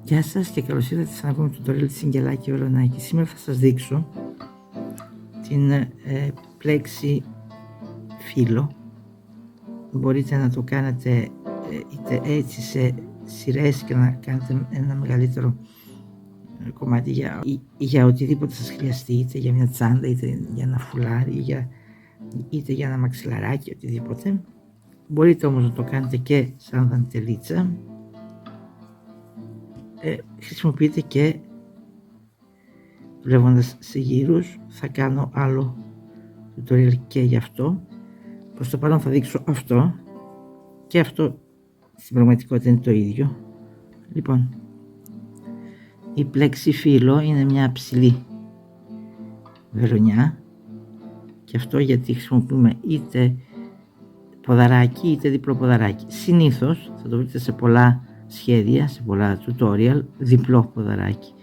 Γεια σας και καλώς ήρθατε σε ένα ακόμη tutorial της Αγγελάκη Βελονάκη. Σήμερα θα σας δείξω την πλέξη φύλλο. Μπορείτε να το κάνετε είτε έτσι σε σειρές και να κάνετε ένα μεγαλύτερο κομμάτι για οτιδήποτε σας χρειαστεί, είτε για μια τσάντα, είτε για ένα φουλάρι, είτε για ένα μαξιλαράκι, οτιδήποτε. Μπορείτε όμως να το κάνετε και σαν δαντελίτσα. Χρησιμοποιείτε και δουλεύοντας σε γύρους. Θα κάνω άλλο tutorial και γι' αυτό. Προς το παρόν θα δείξω αυτό και αυτό στην πραγματικότητα είναι το ίδιο. Λοιπόν, η πλέξη φύλλο είναι μια ψηλή βελονιά και αυτό γιατί χρησιμοποιούμε είτε ποδαράκι είτε διπλό ποδαράκι. Συνήθως θα το βρείτε σε πολλά σχέδια, σε πολλά tutorial, διπλό ποδαράκι.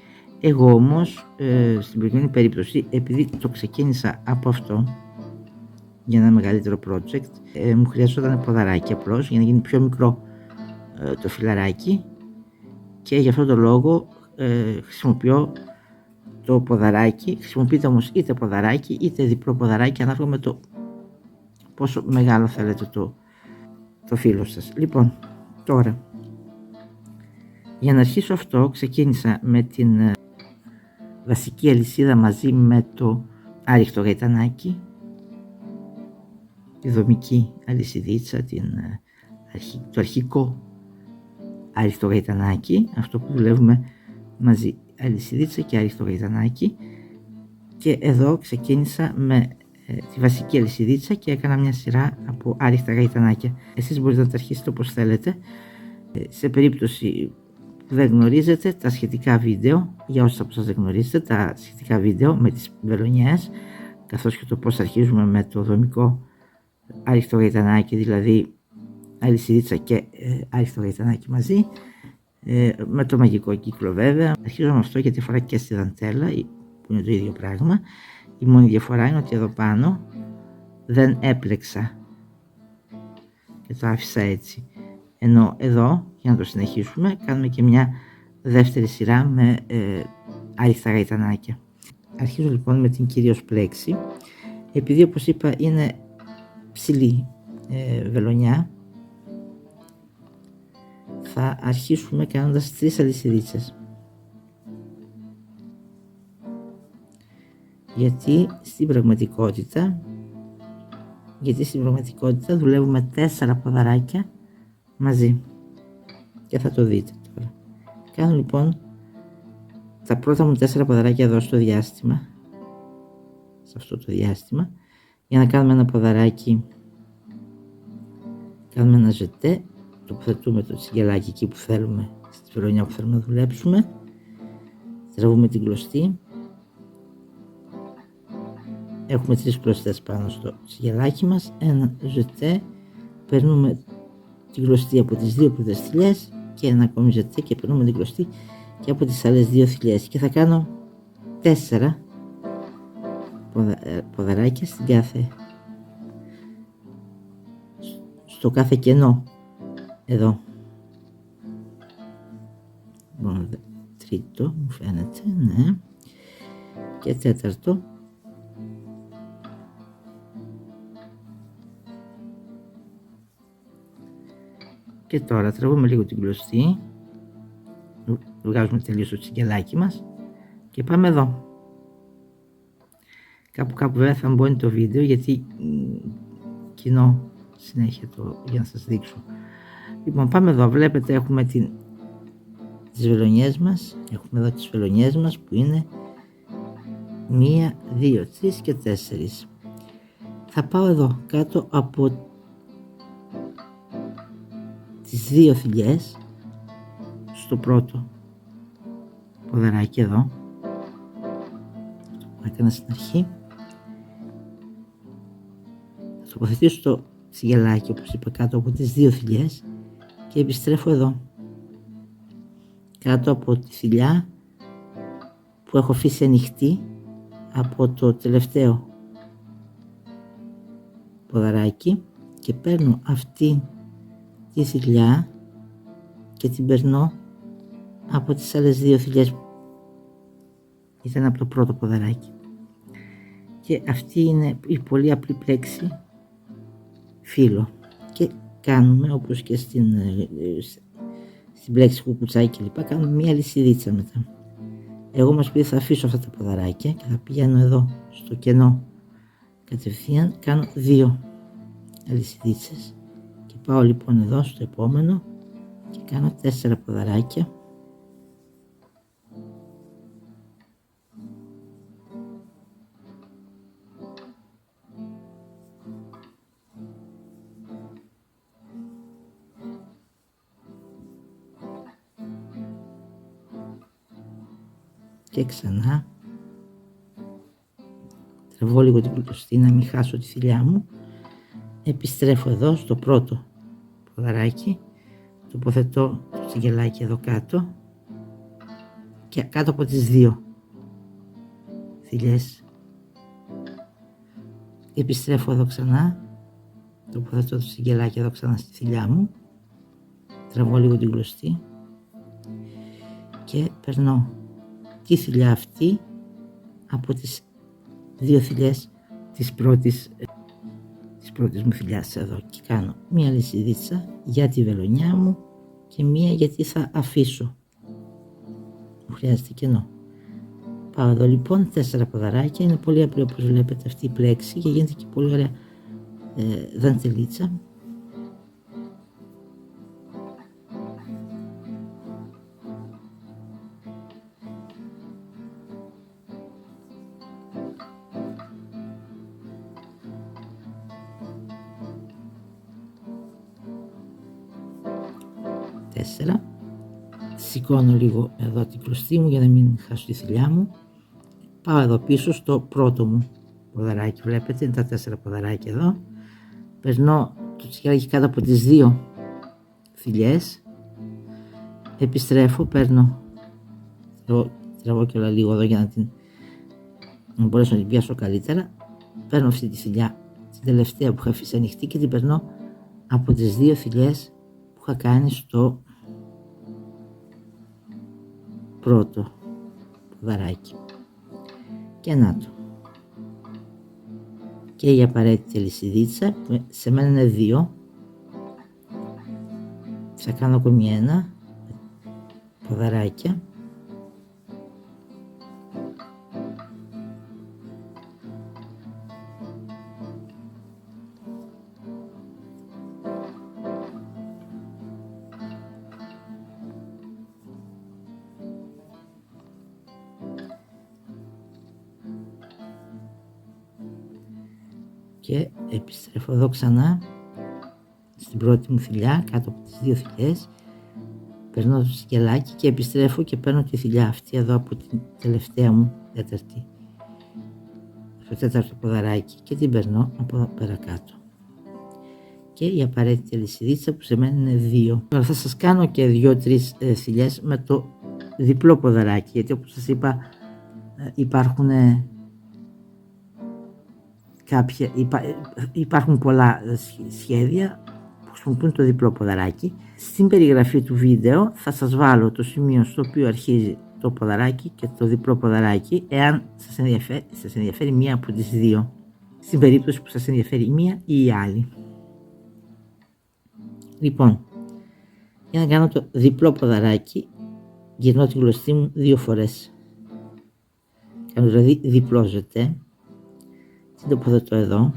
Εγώ όμως στην προηγούμενη περίπτωση, επειδή το ξεκίνησα από αυτό για ένα μεγαλύτερο project, μου χρειαζόταν ποδαράκι απλώς για να γίνει πιο μικρό το φυλαράκι και γι' αυτό το λόγο χρησιμοποιώ το ποδαράκι. Χρησιμοποιείτε όμως είτε ποδαράκι είτε διπλό ποδαράκι ανάλογα με το πόσο μεγάλο θέλετε το φύλλο σας. Λοιπόν, τώρα για να αρχίσω αυτό ξεκίνησα με την βασική αλυσίδα μαζί με το άριχτο γαϊτανάκι, τη δομική αλυσιδίτσα, το αρχικό άριχτο γαϊτανάκι, αυτό που δουλεύουμε μαζί, αλυσιδίτσα και άριχτο γαϊτανάκι, και εδώ ξεκίνησα με τη βασική αλυσιδίτσα και έκανα μια σειρά από άριχτα γαϊτανάκια. Εσείς μπορείτε να τα αρχίσετε όπως θέλετε. Σε περίπτωση που δεν γνωρίζετε τα σχετικά βίντεο, για όσους από σας δεν γνωρίζετε τα σχετικά βίντεο με τις βελονιές καθώς και το πώς αρχίζουμε με το δομικό άριχτο γαϊτανάκι, δηλαδή αλυσιδίτσα και άριχτο γαϊτανάκι μαζί, με το μαγικό κύκλο βέβαια. Αρχίζω με αυτό γιατί αφορά και στη δαντέλα που είναι το ίδιο πράγμα. Η μόνη διαφορά είναι ότι εδώ πάνω δεν έπλεξα και το άφησα έτσι, ενώ εδώ για να το συνεχίσουμε κάνουμε και μια δεύτερη σειρά με άριχτα γαϊτανάκια. Αρχίζω λοιπόν με την κυρίως πλέξη, επειδή όπως είπα είναι ψηλή βελονιά. Θα αρχίσουμε κάνοντας 3 αλυσιδίτσες, γιατί στην πραγματικότητα δουλεύουμε 4 ποδαράκια μαζί και θα το δείτε τώρα. Κάνω λοιπόν τα πρώτα μου 4 ποδαράκια εδώ στο διάστημα, σε αυτό το διάστημα, για να κάνουμε ένα ποδαράκι. Κάνουμε ένα ζετέ, τοποθετούμε το τσιγελάκι εκεί που θέλουμε, στη βελονιά που θέλουμε να δουλέψουμε, τραβούμε την κλωστή, έχουμε 3 κλωστές πάνω στο τσιγελάκι μας, ένα ζετέ, περνούμε την κλωστή από τις 2 πρώτες θηλιές και ένα ακόμη ζετέ και περνούμε την κλωστή και από τις άλλες 2 θηλιές και θα κάνω 4 ποδαράκια στο κάθε κενό εδώ. Λοιπόν, τρίτο μου φαίνεται, ναι, και τέταρτο. Και τώρα τραβούμε λίγο την κλωστή, βγάζουμε τελείως το τσιγκελάκι μας και πάμε εδώ. Κάπου βέβαια θα μπω το βίντεο γιατί κοινό συνέχεια για να σας δείξω. Λοιπόν, πάμε εδώ, βλέπετε έχουμε τις βελονιές μας, έχουμε εδώ τις βελονιές μας που είναι 1, 2, 3 και 4. Θα πάω εδώ κάτω από τις 2 θηλιές στο πρώτο ποδαράκι εδώ, το έκανα στην αρχή. Θα τοποθετήσω το τσιγελάκι όπως είπα κάτω από τις 2 θηλιές και επιστρέφω εδώ κάτω από τη θηλιά που έχω αφήσει ανοιχτή από το τελευταίο ποδαράκι και παίρνω αυτή τη θηλιά και την περνώ από τις άλλες δύο θηλιές που ήταν από το πρώτο ποδαράκι. Και αυτή είναι η πολύ απλή πλέξη φύλλο. Και κάνουμε, όπως και στην πλέξη κουκουτσάκι κλπ, κάνουμε μία λυσιδίτσα μετά. Εγώ όμως επειδή θα αφήσω αυτά τα ποδαράκια και θα πηγαίνω εδώ στο κενό κατευθείαν, κάνω 2 αλυσιδίτσες και πάω λοιπόν εδώ στο επόμενο και κάνω 4 ποδαράκια. Και ξανά τραβώ λίγο την πλουτοστή να μην χάσω τη θηλιά μου. Επιστρέφω εδώ στο πρώτο ποδαράκι, τοποθετώ το τσιγελάκι εδώ κάτω και κάτω από τις 2 θηλιές. Επιστρέφω εδώ ξανά, τοποθετώ το τσιγελάκι εδώ ξανά στη θηλιά μου, τραβώ λίγο την κλωστή και περνώ τη θηλιά αυτή από τις 2 θηλιές της πρώτης μου θηλιάς εδώ και κάνω μία λυσιδίτσα για τη βελονιά μου και μία γιατί θα αφήσω, μου χρειάζεται κενό. Πάω εδώ λοιπόν 4 ποδαράκια, είναι πολύ απλή όπως βλέπετε αυτή η πλέξη και γίνεται και πολύ ωραία δαντελίτσα. Σηκώνω λίγο εδώ την κλωστή μου για να μην χάσω τη θηλιά μου. Πάω εδώ πίσω στο πρώτο μου ποδαράκι, βλέπετε είναι τα 4 ποδαράκια εδώ. Περνώ το τσιγαράκι κάτω από τις 2 θηλιές. Επιστρέφω, παίρνω, τραβώ και όλα λίγο εδώ για να μπορέσω να την πιάσω καλύτερα. Παίρνω αυτή τη θηλιά, την τελευταία που είχα αφήσει ανοιχτή και την περνώ από τις 2 θηλιές που είχα κάνει στο πρώτο ποδαράκι. Και να το. Και η απαραίτητη λυσιδίτσα, που σε μένα είναι 2. Θα κάνω ακόμη 1 ποδαράκια. Και επιστρέφω εδώ ξανά στην πρώτη μου θηλιά κάτω από τις 2 θηλιές, περνώ το σκελάκι και επιστρέφω και παίρνω τη θηλιά αυτή εδώ από την τελευταία μου τέταρτη, στο τέταρτο ποδαράκι και την περνώ από εδώ πέρα κάτω και η απαραίτητη λυσιδίτσα που σε μένα είναι 2. Τώρα θα σας κάνω και 2-3 θηλιές με το διπλό ποδαράκι, γιατί όπως σας είπα υπάρχουν πολλά σχέδια που χρησιμοποιούν το διπλό ποδαράκι. Στην περιγραφή του βίντεο θα σας βάλω το σημείο στο οποίο αρχίζει το ποδαράκι και το διπλό ποδαράκι, εάν σας ενδιαφέρει μία από τις 2, στην περίπτωση που σας ενδιαφέρει μία ή η άλλη. Λοιπόν, για να κάνω το διπλό ποδαράκι γυρνώ την γλωστή μου 2 φορές, κάνω δηλαδή διπλό ζετέ. Την τοποθετώ εδώ,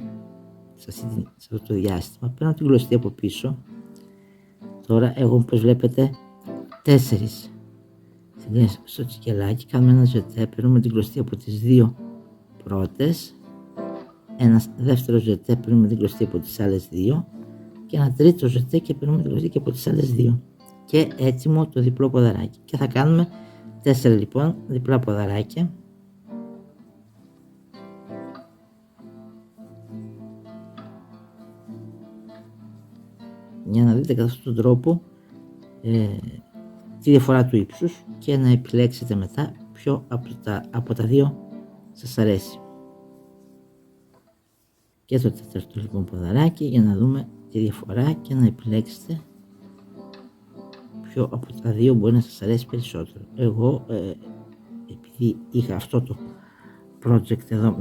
σε αυτό το διάστημα, παίρνω την γλωστή από πίσω. Τώρα εγώ όπως βλέπετε 4 θηλιές στο τσικελάκι, κάνουμε ένα ζετέ, παίρνουμε την γλωστή από τις 2 πρώτες, ένα δεύτερο ζετέ, παίρνουμε την γλωστή από τις άλλες 2 και ένα τρίτο ζετέ και παίρνουμε την γλωστή και από τις άλλες 2 και έτοιμο το διπλό ποδαράκι. Και θα κάνουμε 4 λοιπόν διπλά ποδαράκια. Για να δείτε κατά αυτόν τον τρόπο τη διαφορά του ύψους και να επιλέξετε μετά ποιο από τα 2 σας αρέσει. Και το τέταρτο λοιπόν ποδαράκι για να δούμε τη διαφορά και να επιλέξετε ποιο από τα δύο μπορεί να σας αρέσει περισσότερο. Εγώ επειδή είχα αυτό το project εδώ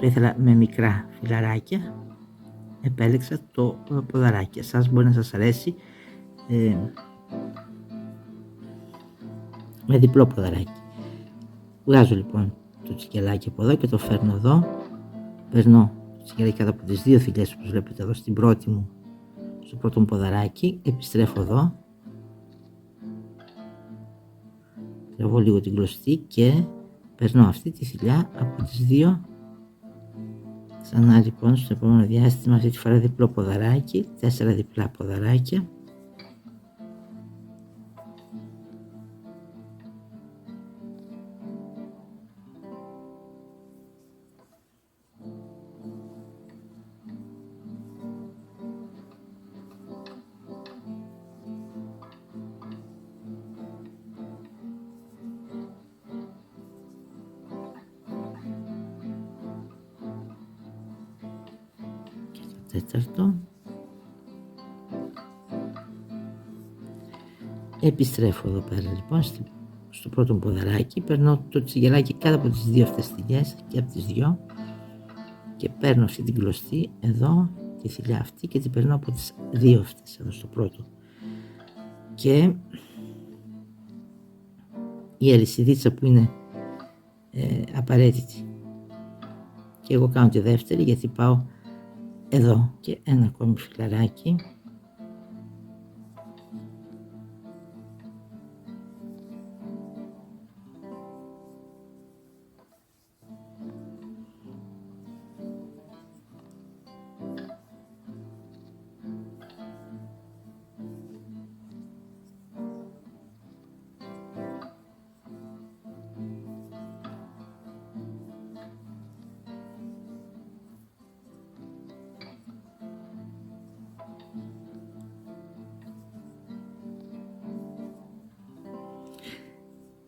το ήθελα με μικρά φιλαράκια, επέλεξα το ποδαράκι. Εσάς μπορεί να σας αρέσει με διπλό ποδαράκι. Βγάζω λοιπόν το τσικελάκι από εδώ και το φέρνω εδώ. Περνώ το τσικελάκι κάτω από τις δύο θηλιές όπως βλέπετε εδώ στην πρώτη μου, στο πρώτο μου ποδαράκι. Επιστρέφω εδώ. Τραβώ λίγο την κλωστή και περνώ αυτή τη θηλιά από τις δύο. Ξανά λοιπόν στο επόμενο διάστημα, αυτή τη φορά διπλό ποδαράκι, 4 διπλά ποδαράκια. Τέταρτο. Επιστρέφω εδώ πέρα λοιπόν στο πρώτο ποδαράκι, περνώ το τσιγελάκι κάτω από τις δύο αυτές θηλιές και από τις δυο και παίρνω αυτή την κλωστή εδώ, τη θηλιά αυτή και την περνώ από τις δύο αυτές εδώ στο πρώτο και η αλυσιδίτσα που είναι απαραίτητη και εγώ κάνω τη δεύτερη γιατί πάω εδώ και ένα ακόμη φιλαράκι.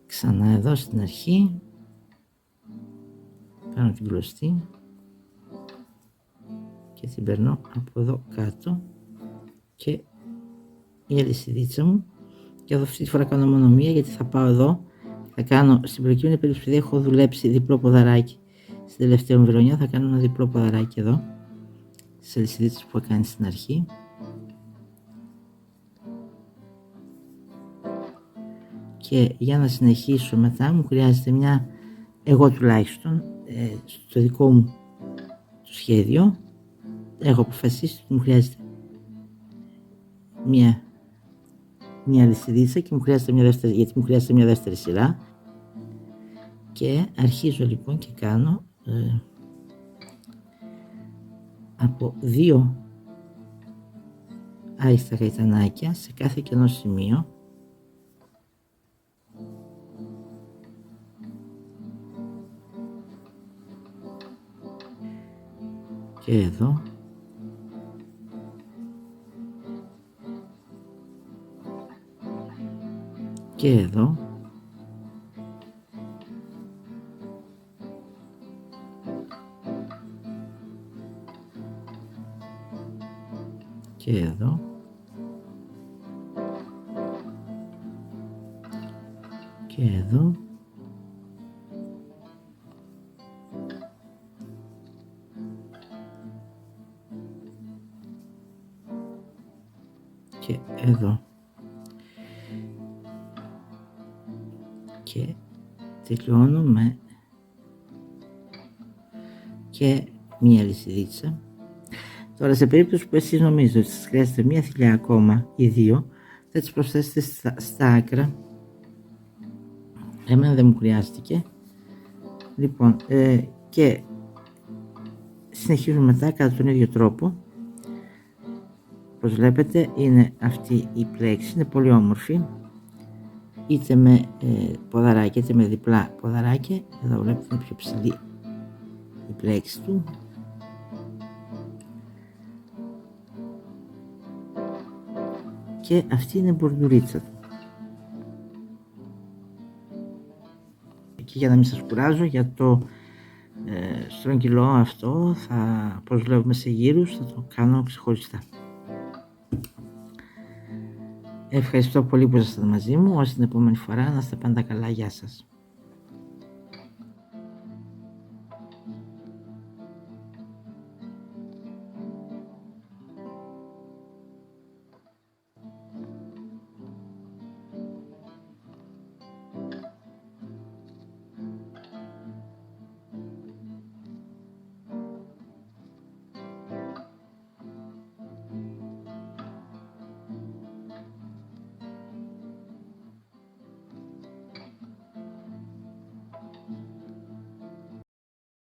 Ξανά εδώ στην αρχή κάνω την κλωστή και την περνώ από εδώ κάτω και η αλυσιδίτσα μου και εδώ αυτή τη φορά κάνω μόνο μία γιατί θα πάω εδώ, θα κάνω στην προκειμένη περίπτωση επειδή έχω δουλέψει διπλό ποδαράκι στην τελευταία μου βελονιά, θα κάνω ένα διπλό ποδαράκι εδώ στις αλυσιδίτσες που έχω κάνει στην αρχή. Και για να συνεχίσω μετά μου χρειάζεται μια, εγώ τουλάχιστον στο δικό μου το σχέδιο έχω αποφασίσει ότι μου χρειάζεται μια αλυσιδίτσα και μου χρειάζεται μια δεύτερη, γιατί μου χρειάζεται μια δεύτερη σειρά και αρχίζω λοιπόν και κάνω από δύο άριστα γαϊτανάκια σε κάθε κενό σημείο και εδώ και εδώ και εδώ και εδώ και εδώ και τελειώνω με και μία αλυσιδίτσα. Τώρα σε περίπτωση που εσείς νομίζετε ότι σας χρειάζεται μία θηλιά ακόμα ή δύο, θα τις προσθέσετε στα άκρα. Εμένα δεν μου χρειάστηκε. Λοιπόν, και συνεχίζουμε μετά κατά τον ίδιο τρόπο. Όπως βλέπετε είναι αυτή η πλέξη, είναι πολύ όμορφη, είτε με ποδαράκια είτε με διπλά ποδαράκια. Εδώ βλέπετε είναι πιο ψηλή η πλέξη του. Και αυτή είναι η μπορντουρίτσα του. Και για να μην σας κουράζω, για το στρογγυλό αυτό, όπως βλέπουμε σε γύρους, θα το κάνω ξεχωριστά. Ευχαριστώ πολύ που ήσασταν μαζί μου. Ως την επόμενη φορά, να είστε πάντα καλά. Γεια σας.